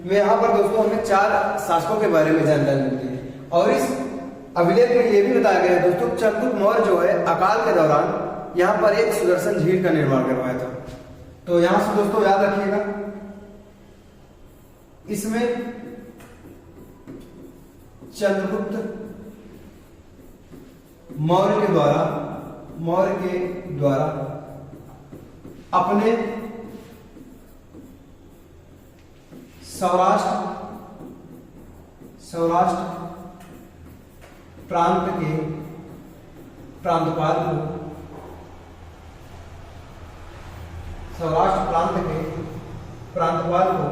में यहाँ पर दोस्तों हमें 4 शासकों के बारे में जानकारी मिलती है। और इस अभिलेख में यह भी बताया गया है दोस्तों, चंद्रगुप्त मौर्य जो है अकाल के दौरान यहाँ पर एक सुदर्शन झील का निर्माण करवाया था। तो यहां से दोस्तों याद रखिएगा, इसमें चंद्रगुप्त मौर्य के द्वारा अपने सौराष्ट्र प्रांत के प्रांतपाल को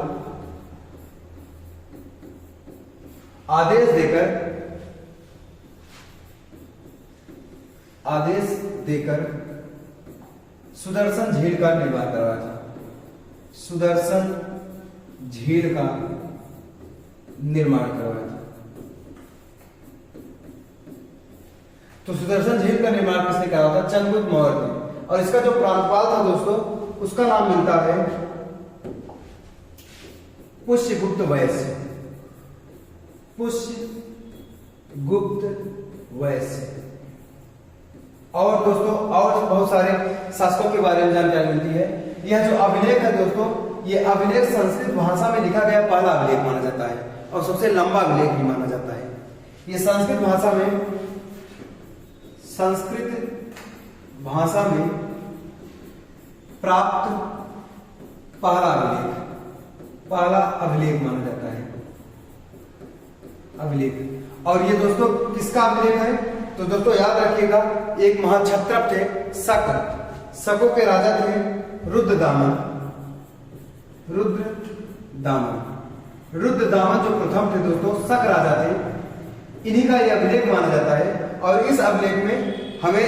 आदेश देकर सुदर्शन झील का निर्माण करवाया था। तो सुदर्शन झील का निर्माण किसने करा था? चंद्रगुप्त मौर्य ने। और इसका जो प्रांतपाल था दोस्तों, उसका नाम मिलता है पुष्यगुप्त वैश्य। और दोस्तों और बहुत सारे शासकों के बारे में जानकारी मिलती है। यह जो अभिलेख है दोस्तों, यह अभिलेख संस्कृत भाषा में लिखा गया पहला अभिलेख माना जाता है, और सबसे लंबा अभिलेख भी माना जाता है। यह संस्कृत भाषा में प्राप्त पहला अभिलेख माना जाता है। और ये दोस्तों किसका अभिलेख है? तो दोस्तों याद रखिएगा, एक महाक्षत्रप थे शकों के राजा थे रुद्रदामन जो प्रथम थे दोस्तों, शक राजा थे। इन्हीं का यह अभिलेख माना जाता है। और इस अभिलेख में हमें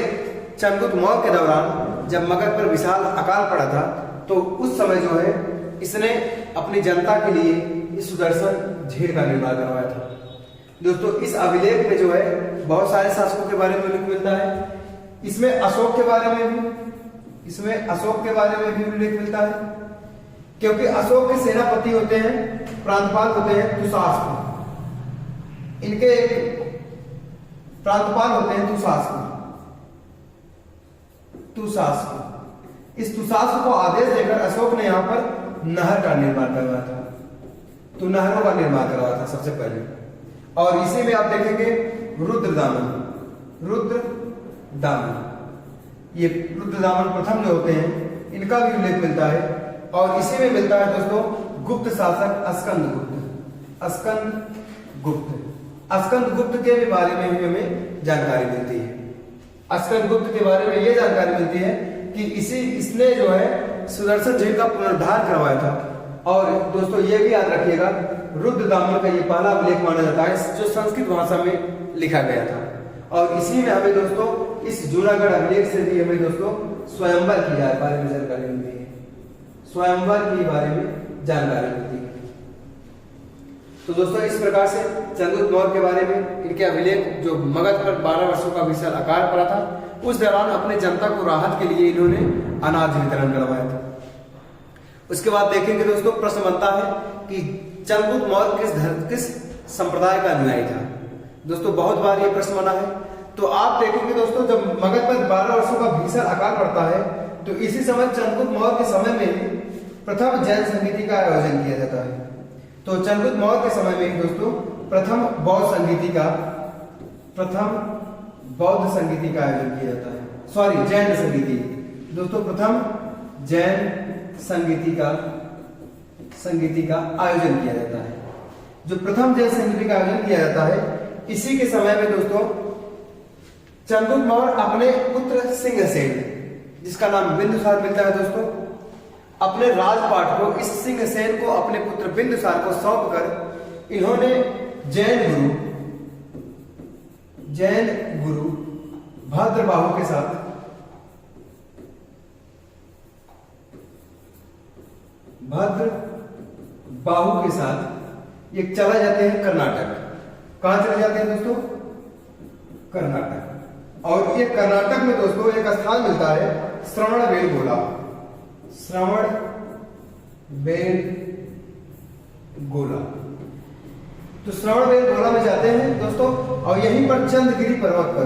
चंद्रगुप्त मौर्य के दौरान जब मगध पर विशाल अकाल पड़ा था, तो उस समय जो है इसने अपनी जनता के लिए इस सुदर्शन झील का निर्माण करवाया था। दोस्तों इस अभिलेख में जो है बहुत सारे शासकों के बारे में उल्लेख मिलता है। इसमें अशोक के बारे में भी उल्लेख मिलता है, क्योंकि अशोक के सेनापति होते हैं, प्रांतपाल होते हैं दुशासन। इनके प्रांतपाल होते हैं तुषास्क। इस तुषास्क को आदेश देकर अशोक ने यहाँ पर नहर का निर्माण करवाया था। तो नहरों का निर्माण करवाया था सबसे पहले। और इसी में आप देखेंगे रुद्रदामन, ये रुद्रदामन प्रथम जो होते हैं इनका भी उल्लेख मिलता है। और इसी में मिलता है दोस्तों गुप्त शासक अस्कंद गुप्त के भी बारे में भी हमें जानकारी मिलती है। अस्कंद गुप्त के बारे में यह जानकारी मिलती है कि इसने जो है सुदर्शन झील का पुनरुद्धार करवाया था। और दोस्तों ये भी याद रखिएगा रुद्रदामन का ये पहला अभिलेख माना जाता है जो संस्कृत भाषा में लिखा गया था। और इसी में हमें दोस्तों इस जूनागढ़ अभिलेख से भी हमें दोस्तों स्वयंवर की बारे में जानकारी मिलती है। स्वयंवर के बारे में जानकारी मिलती है। तो दोस्तों इस प्रकार से चंद्रगुप्त मौर्य के बारे में इनके अभिलेख जो मगध पर 12 वर्षों का विशाल आकार पड़ा था, उस दौरान अपने जनता को राहत के लिए इन्होंने अनाज वितरण करवाया था। उसके बाद देखेंगे दोस्तों प्रश्न बनता है कि चंद्रगुप्त मौर्य किस संप्रदाय का अनुयायी था। दोस्तों बहुत बार ये प्रश्न बना है। तो आप देखेंगे दोस्तों जब मगध पर 12 वर्षों का भीषण आकार पड़ता है तो इसी समय चंद्रगुप्त मौर्य के समय में प्रथम जैन संगीति का आयोजन किया जाता है। तो चंद्रगुप्त मौर्य के समय में दोस्तों प्रथम बौद्ध संगीति का आयोजन किया जाता है। सॉरी, जैन संगीति दोस्तों, प्रथम जैन संगीति का आयोजन किया जाता है। जो प्रथम जैन संगीति का आयोजन किया जाता है इसी के समय में दोस्तों चंद्रगुप्त मौर्य अपने पुत्र सिंहसेन, जिसका नाम बिंदुसार मिलता है दोस्तों, अपने राजपाट को इस सिंहसेन को अपने पुत्र बिंदुसार को सौंप कर इन्होंने जैन गुरु भद्रबाहु के साथ ये चला जाते हैं कर्नाटक। कहां चले जाते हैं दोस्तों? कर्नाटक। और ये कर्नाटक में दोस्तों एक स्थान मिलता है श्रवणबेलगोला तो श्रवणबेलगोला में जाते हैं दोस्तों। और यहीं पर चंद्रगिरी पर्वत पर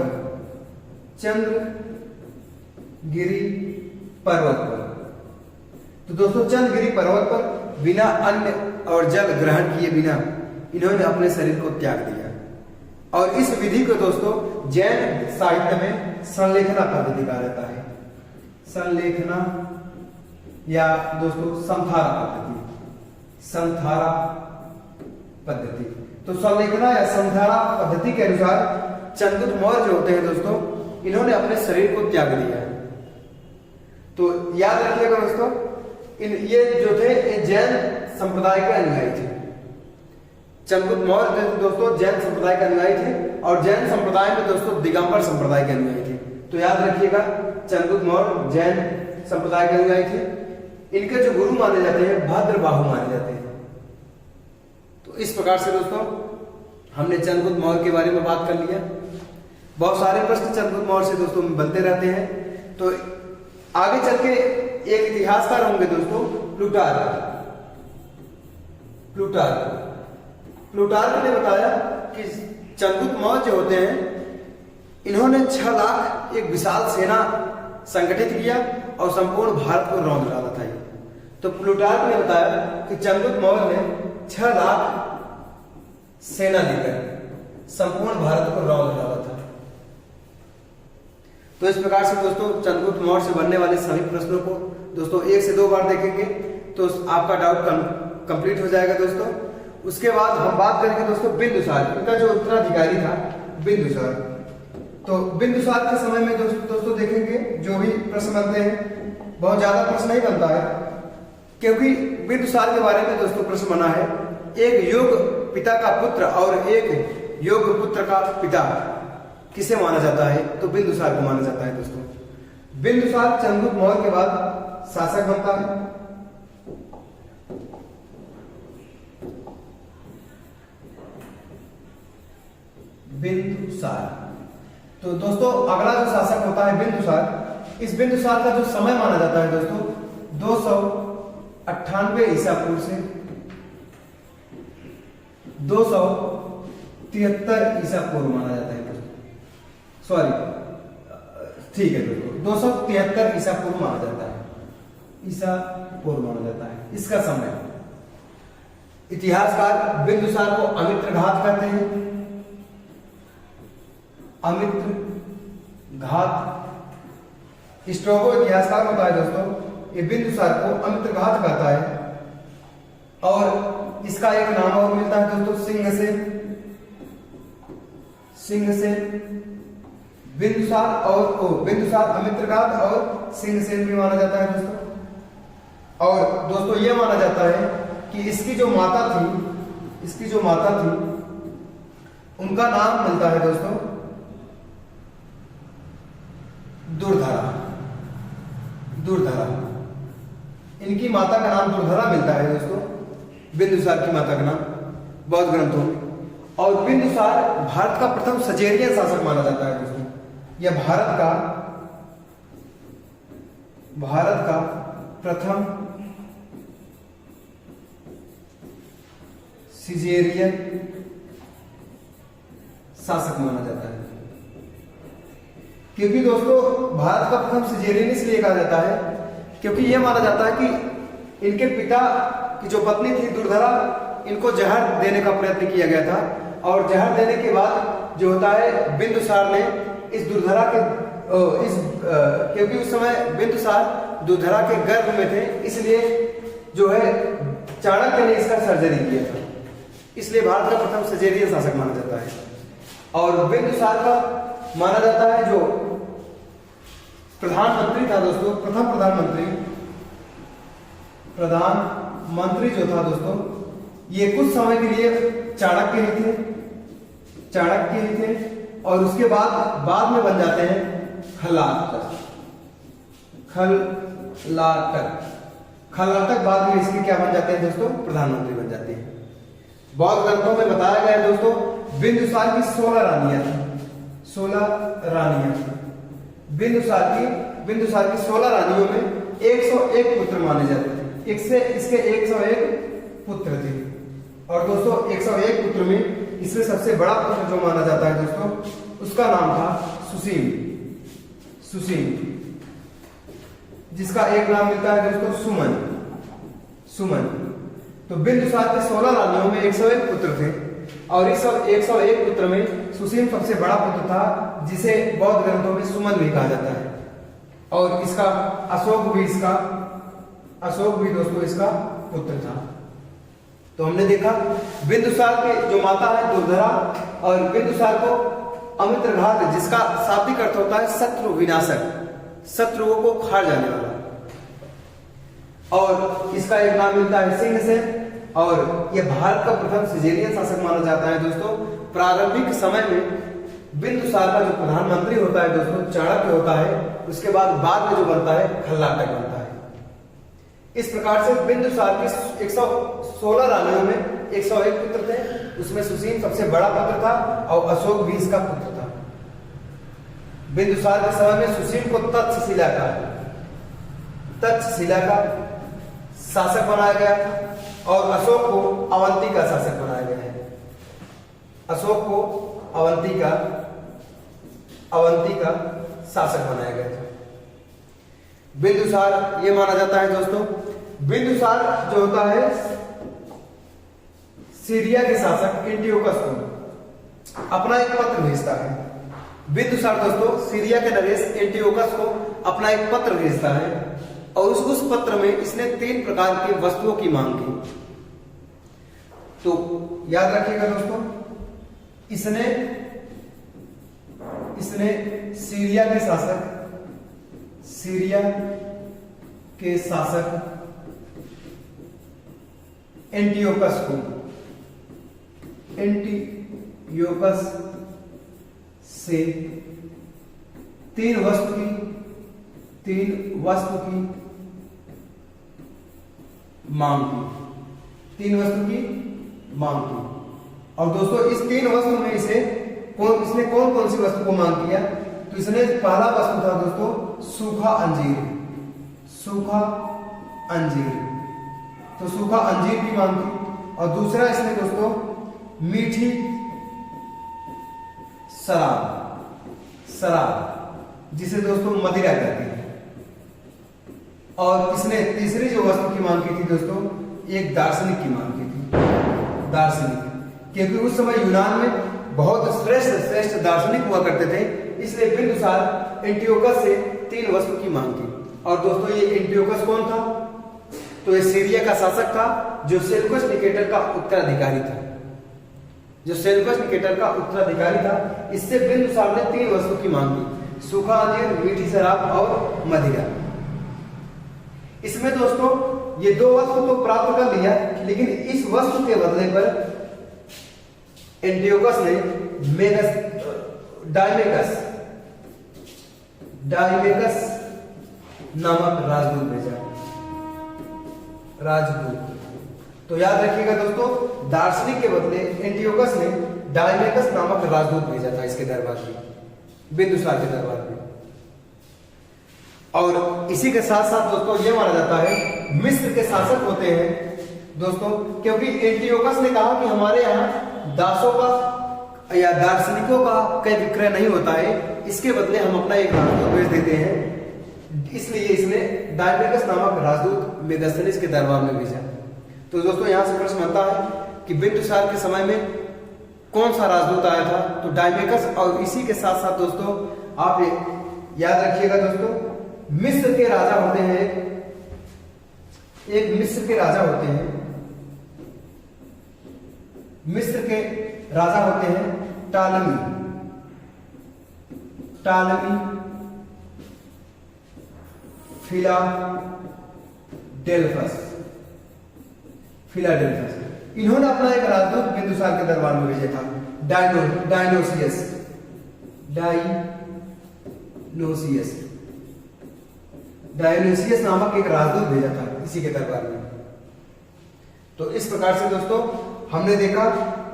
तो दोस्तों चंद्रगिरी पर्वत पर बिना अन्न और जल ग्रहण किए बिना इन्होंने अपने शरीर को त्याग दिया। और इस विधि को दोस्तों जैन साहित्य में संलेखना पद्धति कहा जाता है। संलेखना या दोस्तों संथारा पद्धति। तो संलेखना या संथारा पद्धति के अनुसार चंद्रगुप्त मौर्य जो होते हैं दोस्तों इन्होंने अपने शरीर को त्याग दिया है। तो याद रखिएगा दोस्तों ये जो थे ये जैन संप्रदाय के अनुयायी थे। चंद्रगुप्त मौर्य दोस्तों जैन संप्रदाय के अनुयायी थे और जैन संप्रदाय में दोस्तों दिगंबर संप्रदाय के अनुयायी थे। तो याद रखिएगा चंद्रगुप्त मौर्य जैन संप्रदाय के अनुयायी थे। इनके जो गुरु माने जाते हैं भद्रबाहु माने जाते हैं। तो इस प्रकार से दोस्तों हमने चंद्रगुप्त मौर्य के बारे में बात कर लिया। बहुत सारे प्रश्न चंद्रगुप्त मौर्य से दोस्तों बनते रहते हैं। तो आगे चल के एक इतिहासकार होंगे दोस्तों प्लूटार्क ने बताया कि चंद्रगुप्त मौर्य जो होते हैं इन्होंने 6 लाख एक विशाल सेना संगठित किया और संपूर्ण भारत को रौंद डाला था। तो प्लूटार्क ने बताया कि चंद्रगुप्त मौर्य ने 6 लाख सेना देकर संपूर्ण भारत को रौंद डाला था। तो इस प्रकार से दोस्तों चंद्रगुप्त मौर्य से बनने वाले सभी प्रश्नों को दोस्तों 1 से 2 बार देखेंगे तो आपका डाउट कंप्लीट हो जाएगा दोस्तों। उसके बाद हम बात करेंगे दोस्तों बिंदुसार, इनका जो उत्तराधिकारी था बिंदुसार। तो बिंदुसार के समय में दोस्तों देखेंगे जो भी प्रश्न बनते हैं बहुत ज्यादा प्रश्न नहीं बनता है, क्योंकि बिंदुसार के बारे में दोस्तों प्रश्न बना है एक योग पिता का पुत्र और एक योग पुत्र का पिता किसे माना जाता है? तो बिंदुसार को माना जाता है दोस्तों। बिंदुसार चंद्रगुप्त मौर्य के बाद शासक बनता है। बिंदुसार। तो दोस्तों अगला जो शासक होता है बिंदुसार, इस बिंदुसार का जो समय माना जाता है दोस्तों 298 ईसा पूर्व से 298 273 ईसा पूर्व माना जाता है दोस्तों, सॉरी ठीक है दोस्तों, 273 ईसा पूर्व माना जाता है, ईसा पूर्व माना जाता है इसका समय। इतिहासकार बिंदुसार को अमित्र घात कहते हैं, अमित्र घात। स्ट्रोगो इतिहासकार होता है दोस्तों, ये बिंदुसार को अमित्र घात कहता है। और इसका एक नाम और मिलता है दोस्तों, सिंहसेन। बिंदुसार और बिंदुसार अमित्र घात और सिंहसेन भी माना जाता है दोस्तों। और दोस्तों ये माना जाता है कि इसकी जो माता थी उनका नाम मिलता है दोस्तों दुर्धरा। इनकी माता का नाम दुर्धरा मिलता है दोस्तों, बिंदुसार की माता का नाम बौद्ध ग्रंथों में। और बिंदुसार भारत का प्रथम सजेरियन शासक माना जाता है दोस्तों। यह भारत का प्रथम सिजेरियन शासक माना जाता है। क्योंकि दोस्तों भारत का प्रथम सिजेरियन इसलिए कहा जाता है क्योंकि यह माना जाता है कि इनके पिता की जो पत्नी थी दुर्धरा, इनको जहर देने का प्रयत्न किया गया था। और जहर देने के बाद जो होता है, बिंदुसार ने इस दुर्धरा के क्योंकि उस समय बिंदुसार दुर्धरा के गर्भ में थे, इसलिए जो है चाणक्य ने इसका सर्जरी किया था। इसलिए भारत का प्रथम सजेरियन शासक माना जाता है। और बिंदुसार का माना जाता है जो प्रधानमंत्री था दोस्तों, प्रथम प्रधानमंत्री जो था दोस्तों, ये कुछ समय के लिए चाणक्य ही थे और उसके बाद में बन जाते हैं खलाटक बाद में इसके क्या बन जाते हैं दोस्तों, प्रधानमंत्री बन जाते हैं। बौद्ध ग्रंथों में बताया गया है दोस्तों, बिंदुसार की 16 रानियां थी। बिंदुसार की 16 रानियों में 101 पुत्र माने जाते थे। इसके 101 पुत्र थे। और दोस्तों 101 पुत्र में इसमें सबसे बड़ा पुत्र जो माना जाता है दोस्तों, उसका नाम था सुसीम, जिसका एक नाम मिलता है दोस्तों सुमन। तो बिंदुसार के 16 रानियों में 101 पुत्र थे और इस 101 पुत्र में सुसीम सबसे बड़ा पुत्र था, जिसे बौद्ध ग्रंथों में सुमन भी कहा जाता है। और इसका अशोक भी दोस्तों इसका पुत्र था। तो हमने देखा बिंदुसार के जो माता है दुर्धरा, और बिंदुसार को अमित्र घात, जिसका शाब्दिक अर्थ होता है शत्रु विनाशक, शत्रुओं को खार जाने वाला। और इसका एक नाम मिलता है सिंहसेन। और यह भारत का प्रथम सिजेरियन शासक माना जाता है दोस्तों। प्रारंभिक समय में बिंदुसार का जो प्रधानमंत्री होता है दोस्तों चाणक्य होता है, उसके बाद में जो बनता है खल्लाटक बनता है। इस प्रकार से बिंदुसार की 116 रानियों में 101 पुत्र थे, उसमें सुसीम सबसे बड़ा पुत्र था और अशोक भी इसका पुत्र था। बिंदुसार के समय में सुसीम को तक्षशिला का शासक बनाया गया और अशोक को अवंती का शासक बनाया गया है। अशोक को अवंती का शासक बनाया गया था। बिंदुसार ये माना जाता है दोस्तों, बिंदुसार जो होता है सीरिया के शासक एंटियोकस को अपना एक पत्र भेजता है। बिंदुसार दोस्तों सीरिया के नरेश एंटियोकस को अपना एक पत्र भेजता है और उस पत्र में इसने 3 प्रकार की वस्तुओं की मांग की। तो याद रखिएगा दोस्तों, इसने सीरिया के शासक एंटियोकस से 3 वस्तु की मांग की। और दोस्तों इस 3 वस्तु में इसने कौन सी वस्तु को मांग किया? तो इसने पहला वस्तु था दोस्तों सूखा अंजीर, तो सूखा अंजीर की मांग की। और दूसरा इसने दोस्तों शराब जिसे दोस्तों मदिरा कहते हैं। और इसने तीसरी जो वस्तु की मांग की थी दोस्तों, एक दार्शनिक की मांग की थी, दार्शनिक, क्योंकि उस समय यूनान में बहुत श्रेष्ठ दार्शनिक हुआ करते थे, इसलिए बिंदुसार एंटियोकस से 3 वस्तु की मांग की। और दोस्तों ये एंटियोकस कौन था? तो ये सीरिया का शासक था, जो सेल्यूकस निकेटर का उत्तराधिकारी था, जो सेल्यूकस निकेटर का उत्तराधिकारी था। इससे बिंदुसार ने 3 वस्तु की मांग की, सूखा अंजीर, मीठी शराब और मदिरा। इसमें दोस्तों ये 2 वस्तु तो प्राप्त कर लिया, लेकिन इस वस्तु के बदले पर एंटियोकस ने डायमेकस नामक राजदूत भेजा, राजदूत। तो याद रखिएगा दोस्तों, दार्शनिक के बदले एंटियोकस ने डायमेकस नामक राजदूत भेजा था इसके दरबार में, बिंदुसार के दरबार में। और इसी के साथ साथ दोस्तों ये माना जाता है मिस्र के शासक होते हैं दोस्तों, क्योंकि एंटियोकस ने कहा कि हमारे यहाँ दासों का या दार्शनिकों का क्रय विक्रय नहीं होता है, इसके बदले हम अपना एक राजदूत भेज देते हैं। इसलिए इसने डायमेकस नामक राजदूत मेगास्थनीज के दरबार में भेजा। तो दोस्तों यहाँ से प्रश्न बनता है कि बिंदुसार के समय में कौन सा राजदूत आया था? तो डायमेकस। और इसी के साथ साथ दोस्तों आप याद रखिएगा दोस्तों, मिस्र के राजा होते हैं, एक मिस्र के राजा होते हैं, मिस्र के राजा होते हैं टालमी फिलाडेल्फस। इन्होंने अपना एक राजदूत बिंदुसार के दरबार में भेजा था, डायोनिसियस नामक एक राजदूत भेजा था इसी के दरबार में। तो इस प्रकार से दोस्तों हमने देखा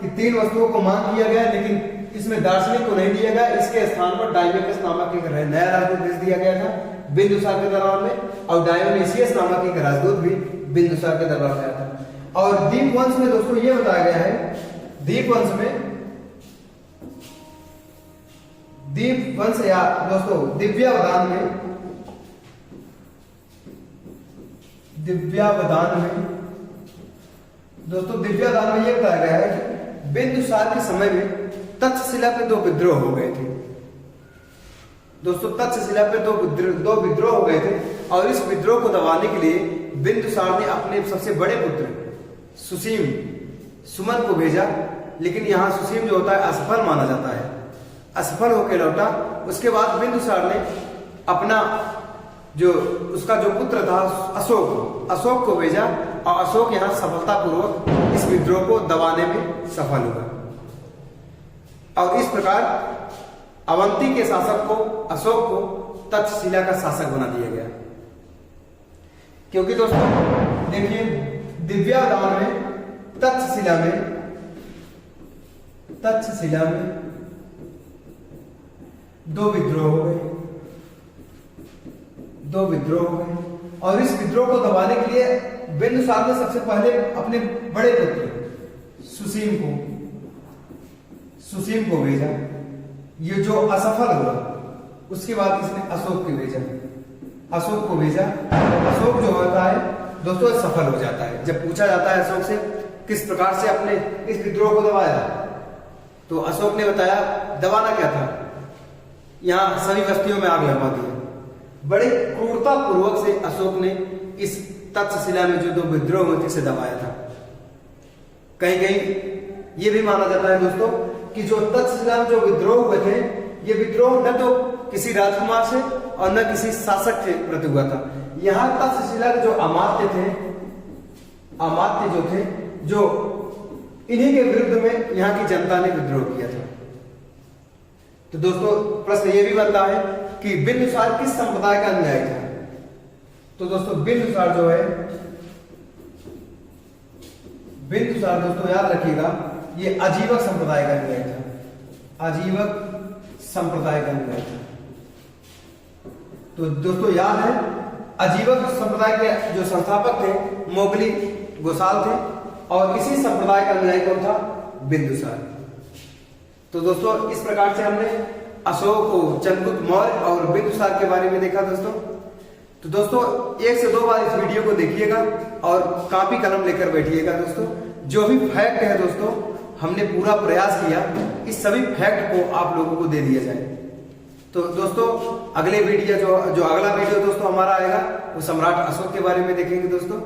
कि 3 वस्तुओं को मांग किया गया, लेकिन इसमें दार्शनिक को नहीं दिया गया, इसके स्थान पर डायमेकस नामक एक नया राजदूत भेज दिया गया था बिंदुसार के दरबार में, और डायोनिसियस नामक एक राजदूत भी बिंदुसार के दरबार में आया था। और दीपवंश में दोस्तों ये बताया गया है, दीपवंश या दोस्तों दिव्यावदान में यह बताया गया है कि बिंदुसार के समय में तक्षशिला पे 2 विद्रोह हो गए थे दोस्तों, तक्षशिला पे 2 विद्रोह हो गए थे। और इस विद्रोह को दबाने के लिए बिंदुसार ने अपने सबसे बड़े पुत्र सुमन को भेजा, लेकिन यहाँ सुसीम जो होता है असफल माना जाता है, असफल होकर लौटा। उसके बाद बिंदुसार ने अपना उसका जो पुत्र था अशोक को भेजा, और अशोक यहाँ सफलतापूर्वक इस विद्रोह को दबाने में सफल हुआ। और इस प्रकार अवंती के शासक को, अशोक को तक्षशिला का शासक बना दिया गया। क्योंकि दोस्तों देखिए दिव्यावदान में तक्षशिला में 2 विद्रोह हो गए, और इस विद्रोह को दबाने के लिए बिंदुसार ने सबसे पहले अपने बड़े पुत्र सुसीम को भेजा, ये जो असफल हुआ। उसके बाद इसने अशोक को भेजा। अशोक जो होता है दोस्तों सफल हो जाता है। जब पूछा जाता है अशोक से किस प्रकार से अपने इस विद्रोह को दबाया, तो अशोक ने बताया दबाना क्या था, यहाँ सभी बस्तियों में आग लगवा दिया। बड़े क्रूरता पूर्वक से अशोक ने इस तक्षशिला में जो 2 विद्रोह हुए थे इसे दबाया था। कहीं कहीं ये भी माना जाता है दोस्तों कि जो तक्षशिला में जो विद्रोह हुए थे, ये विद्रोह न तो किसी राजकुमार से और न किसी शासक के प्रति हुआ था। यहाँ तक्षशिला के जो अमात्य थे, जो इन्हीं के विरुद्ध में यहाँ की जनता ने विद्रोह किया था। तो दोस्तों प्रश्न ये भी बनता है कि बिंदुसार किस संप्रदाय का अनुयायी था? तो दोस्तों बिंदुसार दोस्तों याद रखिएगा, ये अजीवक संप्रदाय का अनुयायी था, तो दोस्तों याद है अजीवक संप्रदाय के जो संस्थापक थे मोगली गोसाल थे, और इसी संप्रदाय का अनुयायी कौन था? बिंदुसार। तो दोस्तों इस प्रकार से हमने अशोक, चंद्रगुप्त मौर्य और बिंदुसार के बारे में देखा दोस्तों। तो दोस्तों 1 से 2 बार इस वीडियो को देखिएगा और कॉपी कलम लेकर बैठिएगा दोस्तों। जो भी फैक्ट है दोस्तों, हमने पूरा प्रयास किया इस सभी फैक्ट को आप लोगों को दे दिया जाए। तो दोस्तों अगले वीडियो जो अगला वीडियो दोस्तों हमारा आएगा वो सम्राट अशोक के बारे में देखेंगे दोस्तों।